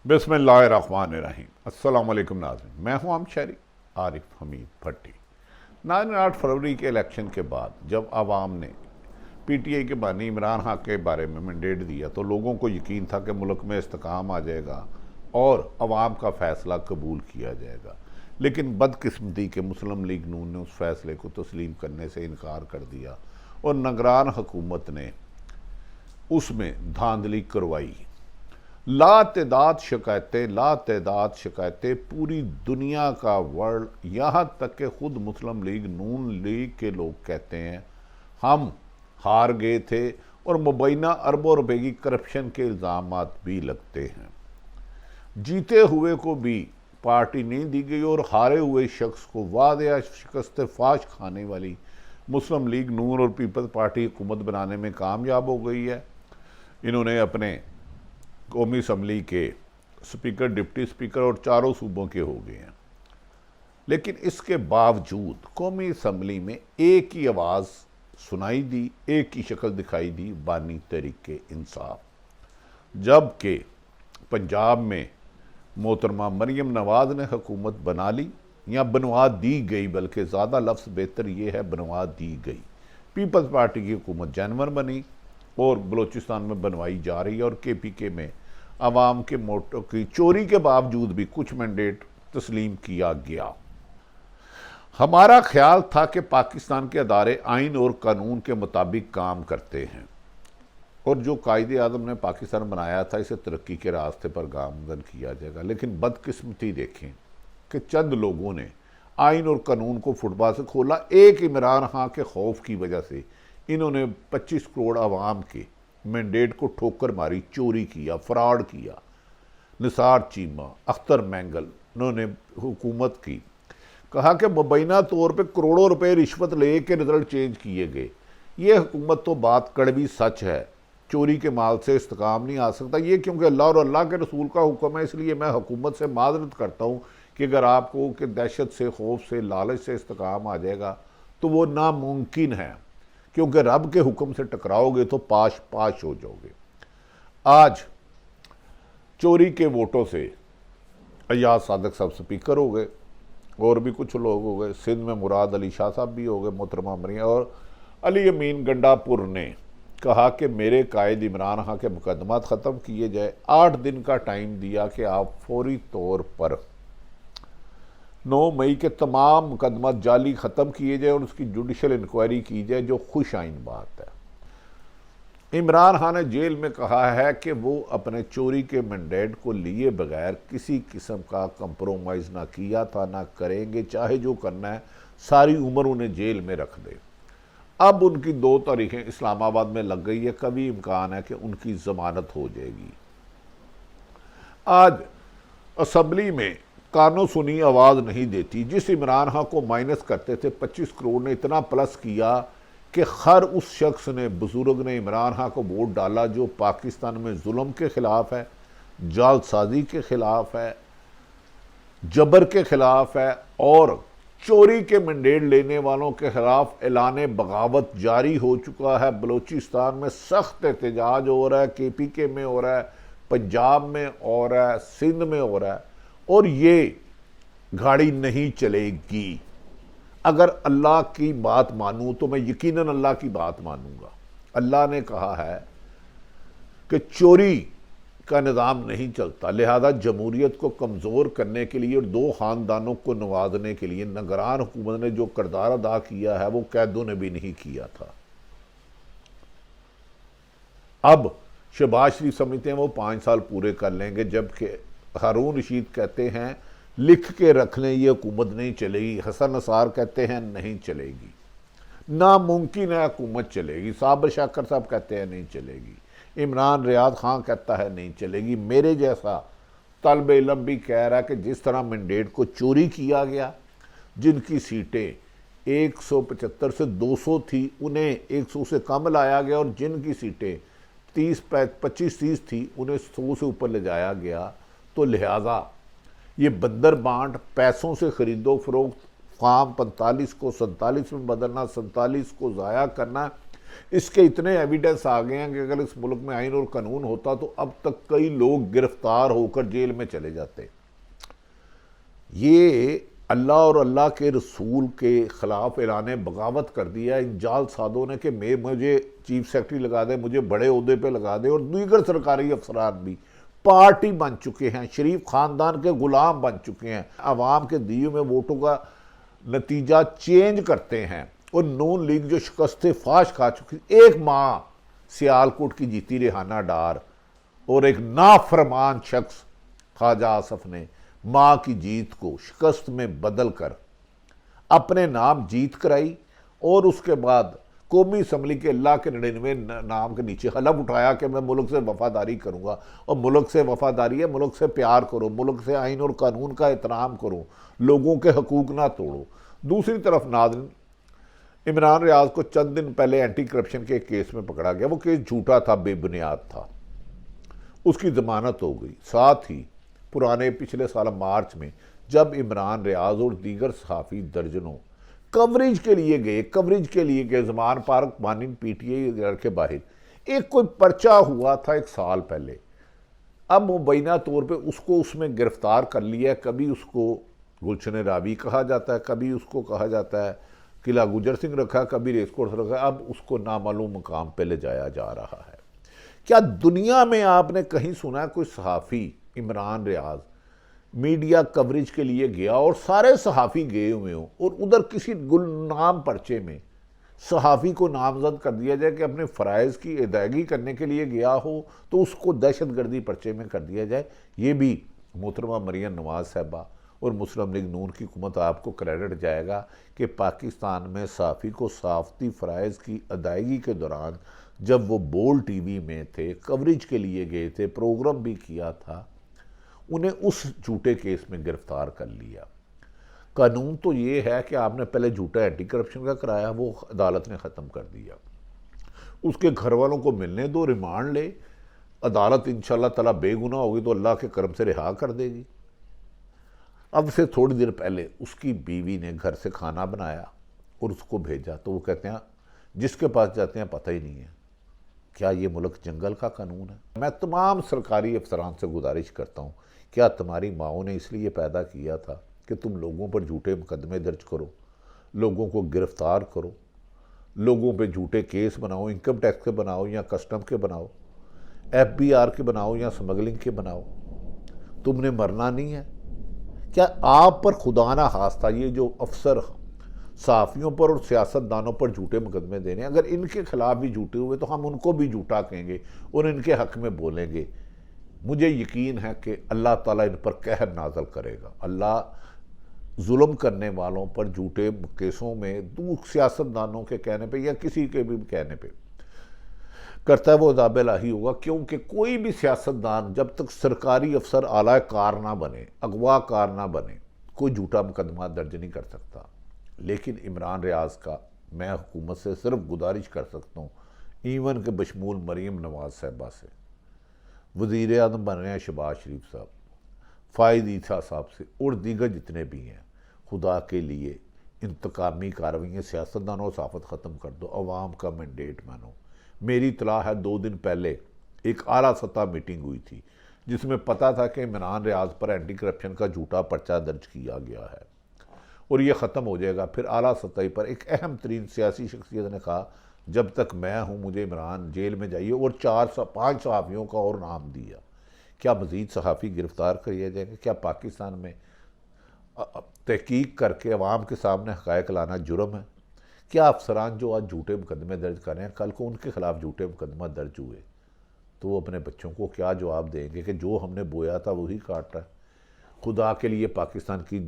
بسم اللہ الرحمن الرحیم۔ السلام علیکم ناظرین، میں ہوں شہری عارف حمید بھٹی۔ ناظرین، 8 فروری کے الیکشن کے بعد جب عوام نے پی ٹی آئی کے بانی عمران خان کے بارے میں مینڈیٹ دیا تو لوگوں کو یقین تھا کہ ملک میں استحکام آ جائے گا اور عوام کا فیصلہ قبول کیا جائے گا، لیکن بدقسمتی کہ مسلم لیگ نون نے اس فیصلے کو تسلیم کرنے سے انکار کر دیا اور نگران حکومت نے اس میں دھاندلی کروائی۔ لا تعداد شکایتیں پوری دنیا کا ورلڈ، یہاں تک کہ خود مسلم لیگ نون لیگ کے لوگ کہتے ہیں ہم ہار گئے تھے اور مبینہ اربوں روپے کی کرپشن کے الزامات بھی لگتے ہیں۔ جیتے ہوئے کو بھی پارٹی نہیں دی گئی اور ہارے ہوئے شخص کو واضح شکست فاش کھانے والی مسلم لیگ نون اور پیپلز پارٹی حکومت بنانے میں کامیاب ہو گئی ہے۔ انہوں نے اپنے قومی اسمبلی کے سپیکر، ڈپٹی سپیکر اور چاروں صوبوں کے ہو گئے ہیں، لیکن اس کے باوجود قومی اسمبلی میں ایک ہی آواز سنائی دی، ایک ہی شکل دکھائی دی، بانی تحریک انصاف۔ جبکہ پنجاب میں محترمہ مریم نواز نے حکومت بنا لی، یا بنوا دی گئی، بلکہ زیادہ لفظ بہتر یہ ہے بنوا دی گئی۔ پیپلز پارٹی کی حکومت جانور بنی اور بلوچستان میں بنوائی جا رہی ہے، اور کے پی کے میں عوام کے ووٹوں کی چوری کے باوجود بھی کچھ مینڈیٹ تسلیم کیا گیا۔ ہمارا خیال تھا کہ پاکستان کے ادارے آئین اور قانون کے مطابق کام کرتے ہیں اور جو قائد اعظم نے پاکستان بنایا تھا اسے ترقی کے راستے پر گامزن کیا جائے گا، لیکن بدقسمتی دیکھیں کہ چند لوگوں نے آئین اور قانون کو فٹ بال سے کھولا۔ ایک عمران خان کے خوف کی وجہ سے انہوں نے 25 کروڑ عوام کے مینڈیٹ کو ٹھوکر ماری، چوری کیا، فراڈ کیا۔ نثار چیمہ، اختر مینگل، انہوں نے حکومت کی، کہا کہ مبینہ طور پہ کروڑوں روپے رشوت لے کے رزلٹ چینج کیے گئے۔ یہ حکومت تو بات کڑوی سچ ہے، چوری کے مال سے استحکام نہیں آ سکتا۔ یہ کیونکہ اللہ اور اللہ کے رسول کا حکم ہے، اس لیے میں حکومت سے معذرت کرتا ہوں کہ اگر آپ کو کہ دہشت سے، خوف سے، لالچ سے استحکام آ جائے گا تو وہ ناممکن ہے، کیونکہ رب کے حکم سے ٹکراؤ گے تو پاش پاش ہو جاؤ گے۔ آج چوری کے ووٹوں سے ایاز صادق صاحب سپیکر ہو گئے، اور بھی کچھ لوگ ہو گئے۔ سندھ میں مراد علی شاہ صاحب بھی ہو گئے، محترمہ مریم، اور علی امین گنڈا پور نے کہا کہ میرے قائد عمران خان کے مقدمات ختم کیے جائے۔ 8 دن کا ٹائم دیا کہ آپ فوری طور پر 9 مئی کے تمام مقدمات جعلی ختم کیے جائے اور اس کی جوڈیشل انکوائری کی جائے، جو خوش آئین بات ہے۔ عمران خان نے جیل میں کہا ہے کہ وہ اپنے چوری کے مینڈیٹ کو لیے بغیر کسی قسم کا کمپرومائز نہ کیا تھا، نہ کریں گے، چاہے جو کرنا ہے، ساری عمر انہیں جیل میں رکھ دے۔ اب ان کی 2 تاریخیں اسلام آباد میں لگ گئی ہے، کبھی امکان ہے کہ ان کی ضمانت ہو جائے گی۔ آج اسمبلی میں کانوں سنی آواز نہیں دیتی۔ جس عمران خان کو مائنس کرتے تھے 25 کروڑ نے اتنا پلس کیا کہ ہر اس شخص نے، بزرگ نے عمران خان کو ووٹ ڈالا جو پاکستان میں ظلم کے خلاف ہے، جال سازی کے خلاف ہے، جبر کے خلاف ہے، اور چوری کے مینڈیٹ لینے والوں کے خلاف اعلان بغاوت جاری ہو چکا ہے۔ بلوچستان میں سخت احتجاج ہو رہا ہے، کے پی کے میں ہو رہا ہے، پنجاب میں ہو رہا ہے، سندھ میں ہو رہا ہے، اور یہ گاڑی نہیں چلے گی۔ اگر اللہ کی بات مانوں تو میں یقیناً اللہ کی بات مانوں گا۔ اللہ نے کہا ہے کہ چوری کا نظام نہیں چلتا، لہذا جمہوریت کو کمزور کرنے کے لیے اور 2 خاندانوں کو نوازنے کے لیے نگران حکومت نے جو کردار ادا کیا ہے وہ قیدوں نے بھی نہیں کیا تھا۔ اب شہباز شریف سمجھتے ہیں وہ 5 سال پورے کر لیں گے، جبکہ ہارون رشید کہتے ہیں لکھ کے رکھ لیں یہ حکومت نہیں چلے گی۔ حسن نثار کہتے ہیں نہیں چلے گی، ناممکن ہے حکومت چلے گی۔ صابر شاکر صاحب کہتے ہیں نہیں چلے گی۔ عمران ریاض خان کہتا ہے نہیں چلے گی۔ میرے جیسا طالب علم بھی کہہ رہا ہے کہ جس طرح مینڈیٹ کو چوری کیا گیا، جن کی سیٹیں 175 سے 200 تھی انہیں 100 سے کم لایا گیا، اور جن کی سیٹیں 25-30 تھی انہیں 100 سے اوپر لے جایا گیا، تو لہٰذا یہ بندر بانٹ، پیسوں سے خرید و فروخت، فارم 45 کو 47 میں بدلنا، 47 کو ضائع کرنا، اس کے اتنے ایویڈنس آ گئے ہیں کہ اگر اس ملک میں آئین اور قانون ہوتا تو اب تک کئی لوگ گرفتار ہو کر جیل میں چلے جاتے۔ یہ اللہ اور اللہ کے رسول کے خلاف اعلان بغاوت کر دیا ان جعل سازوں نے کہ مجھے چیف سیکرٹری لگا دے، مجھے بڑے عہدے پہ لگا دے، اور دیگر سرکاری افسران بھی پارٹی بن چکے ہیں، شریف خاندان کے غلام بن چکے ہیں، عوام کے دیے میں ووٹوں کا نتیجہ چینج کرتے ہیں۔ اور نون لیگ جو شکست فاش کھا چکی، ایک ماں سیالکوٹ کی جیتی ریحانہ ڈار اور ایک نافرمان شخص خواجہ آصف نے ماں کی جیت کو شکست میں بدل کر اپنے نام جیت کرائی، اور اس کے بعد قومی اسمبلی کے اللہ کے 99 نام کے نیچے حلف اٹھایا کہ میں ملک سے وفاداری کروں گا۔ اور ملک سے وفاداری ہے، ملک سے پیار کرو، ملک سے آئین اور قانون کا احترام کرو، لوگوں کے حقوق نہ توڑو۔ دوسری طرف ناظرین، عمران ریاض کو چند دن پہلے اینٹی کرپشن کے کیس میں پکڑا گیا۔ وہ کیس جھوٹا تھا، بے بنیاد تھا، اس کی ضمانت ہو گئی۔ ساتھ ہی پچھلے سال مارچ میں جب عمران ریاض اور دیگر صحافی درجنوں کوریج کے لیے گئے زمان پارک مانند پی ٹی آئی گھر کے باہر، ایک کوئی پرچہ ہوا تھا 1 سال پہلے، اب مبینہ طور پہ اس میں گرفتار کر لیا ہے۔ کبھی اس کو گلشن راوی کہا جاتا ہے، کبھی اس کو کہا جاتا ہے قلعہ گجر سنگھ رکھا، کبھی ریس کورس رکھا، اب اس کو نامعلوم مقام پہ لے جایا جا رہا ہے۔ کیا دنیا میں آپ نے کہیں سنا ہے کوئی صحافی عمران ریاض میڈیا کوریج کے لیے گیا اور سارے صحافی گئے ہوئے ہوں اور ادھر کسی گمنام پرچے میں صحافی کو نامزد کر دیا جائے کہ اپنے فرائض کی ادائیگی کرنے کے لیے گیا ہو تو اس کو دہشت گردی پرچے میں کر دیا جائے؟ یہ بھی محترمہ مریم نواز صاحبہ اور مسلم لیگ نون کی حکومت آپ کو کریڈٹ جائے گا کہ پاکستان میں صحافی کو صحافتی فرائض کی ادائیگی کے دوران جب وہ بول ٹی وی میں تھے، کوریج کے لیے گئے تھے، پروگرام بھی کیا تھا، انہیں اس جھوٹے کیس میں گرفتار کر لیا۔ قانون تو یہ ہے کہ آپ نے پہلے جھوٹا اینٹی کرپشن کا کرایا، وہ عدالت نے ختم کر دیا، اس کے گھر والوں کو ملنے دو، ریمانڈ لے، عدالت انشاءاللہ تعالیٰ بے گناہ ہوگی تو اللہ کے کرم سے رہا کر دے گی۔ اب سے تھوڑی دیر پہلے اس کی بیوی نے گھر سے کھانا بنایا اور اس کو بھیجا، تو وہ کہتے ہیں جس کے پاس جاتے ہیں پتہ ہی نہیں ہے۔ کیا یہ ملک جنگل کا قانون ہے؟ میں تمام سرکاری افسران سے گزارش کرتا ہوں، کیا تمہاری ماؤں نے اس لیے پیدا کیا تھا کہ تم لوگوں پر جھوٹے مقدمے درج کرو، لوگوں کو گرفتار کرو، لوگوں پہ جھوٹے کیس بناؤ، انکم ٹیکس کے بناؤ یا کسٹم کے بناؤ، FBR کے بناؤ یا سمگلنگ کے بناؤ؟ تم نے مرنا نہیں ہے؟ کیا آپ پر خدا نہ خواستہ یہ جو افسر صحافیوں پر اور سیاستدانوں پر جھوٹے مقدمے دینے، اگر ان کے خلاف بھی جھوٹے ہوئے تو ہم ان کو بھی جھوٹا کہیں گے اور ان کے حق میں بولیں گے۔ مجھے یقین ہے کہ اللہ تعالیٰ ان پر قہر نازل کرے گا۔ اللہ ظلم کرنے والوں پر جھوٹے کیسوں میں سیاستدانوں کے کہنے پہ یا کسی کے بھی کہنے پہ کرتا ہے وہ عذاب الہی ہوگا، کیونکہ کوئی بھی سیاستدان جب تک سرکاری افسر اعلی کار نہ بنے، اغوا کار نہ بنے، کوئی جھوٹا مقدمہ درج نہیں کر سکتا۔ لیکن عمران ریاض کا میں حکومت سے صرف گزارش کر سکتا ہوں، ایون کہ بشمول مریم نواز صاحبہ سے، وزیر اعظم بن رہے ہیں شہباز شریف صاحب، فائد عیسیٰ صاحب سے اور دیگر جتنے بھی ہیں، خدا کے لیے انتقامی کارروائیاں سیاستدانوں اور صحافت ختم کر دو، عوام کا مینڈیٹ مانو۔ میری اطلاع ہے 2 دن پہلے ایک اعلیٰ سطح میٹنگ ہوئی تھی جس میں پتا تھا کہ عمران ریاض پر اینٹی کرپشن کا جھوٹا پرچہ درج کیا گیا ہے اور یہ ختم ہو جائے گا۔ پھر اعلیٰ سطح پر ایک اہم ترین سیاسی شخصیت نے کہا جب تک میں ہوں مجھے عمران جیل میں جائیے، اور 5 صحافیوں کا اور نام دیا۔ کیا مزید صحافی گرفتار کیے جائیں گے؟ کیا پاکستان میں تحقیق کر کے عوام کے سامنے حقائق لانا جرم ہے؟ کیا افسران جو آج جھوٹے مقدمے درج کر رہے ہیں، کل کو ان کے خلاف جھوٹے مقدمہ درج ہوئے تو وہ اپنے بچوں کو کیا جواب دیں گے کہ جو ہم نے بویا تھا وہی کاٹ رہا ہے؟ خدا کے لیے پاکستان کی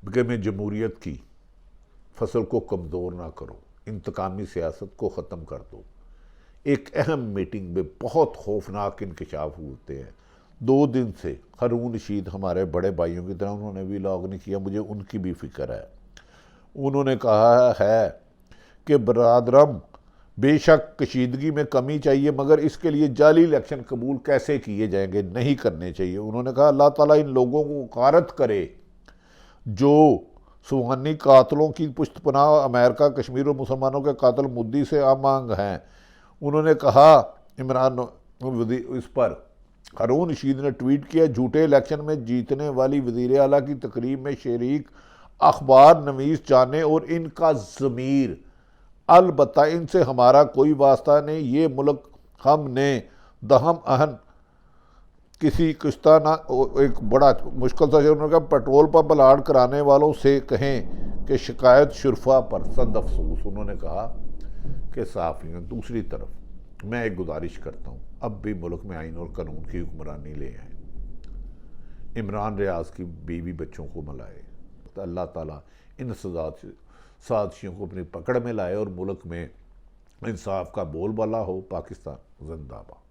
جمہوریت کی فصل کو کمزور نہ کرو، انتقامی سیاست کو ختم کر دو۔ ایک اہم میٹنگ میں بہت خوفناک انکشاف ہوتے ہیں۔ 2 دن سے ہارون رشید ہمارے بڑے بھائیوں کی طرح انہوں نے بھی لاگ نہیں کیا، مجھے ان کی بھی فکر ہے۔ انہوں نے کہا ہے کہ برادرم بے شک کشیدگی میں کمی چاہیے، مگر اس کے لیے جعلی الیکشن قبول کیسے کیے جائیں گے؟ نہیں کرنے چاہیے۔ انہوں نے کہا اللہ تعالیٰ ان لوگوں کو غارت کرے جو سوہنی قاتلوں کی پشت پناہ امریکہ کشمیر اور مسلمانوں کے قاتل مودی سے آمانگ ہیں۔ انہوں نے کہا عمران اس پر ہارون رشید نے ٹویٹ کیا، جھوٹے الیکشن میں جیتنے والی وزیر اعلیٰ کی تقریب میں شریک اخبار نویس جانے اور ان کا ضمیر، البتہ ان سے ہمارا کوئی واسطہ نہیں، یہ ملک ہم نے دہم اہن کسی کشتہ نہ۔ ایک بڑا مشکل تھا، انہوں نے کہا پیٹرول پمپ الاٹ کرانے والوں سے کہیں کہ شکایت شرفا پر سند افسوس۔ انہوں نے کہا کہ صحافیوں، دوسری طرف میں ایک گزارش کرتا ہوں، اب بھی ملک میں آئین اور قانون کی حکمرانی لے آئیں، عمران ریاض کی بیوی بچوں کو ملائے، اللہ تعالیٰ ان سازشیوں کو اپنی پکڑ میں لائے اور ملک میں انصاف کا بول بالا ہو۔ پاکستان زندہ باد۔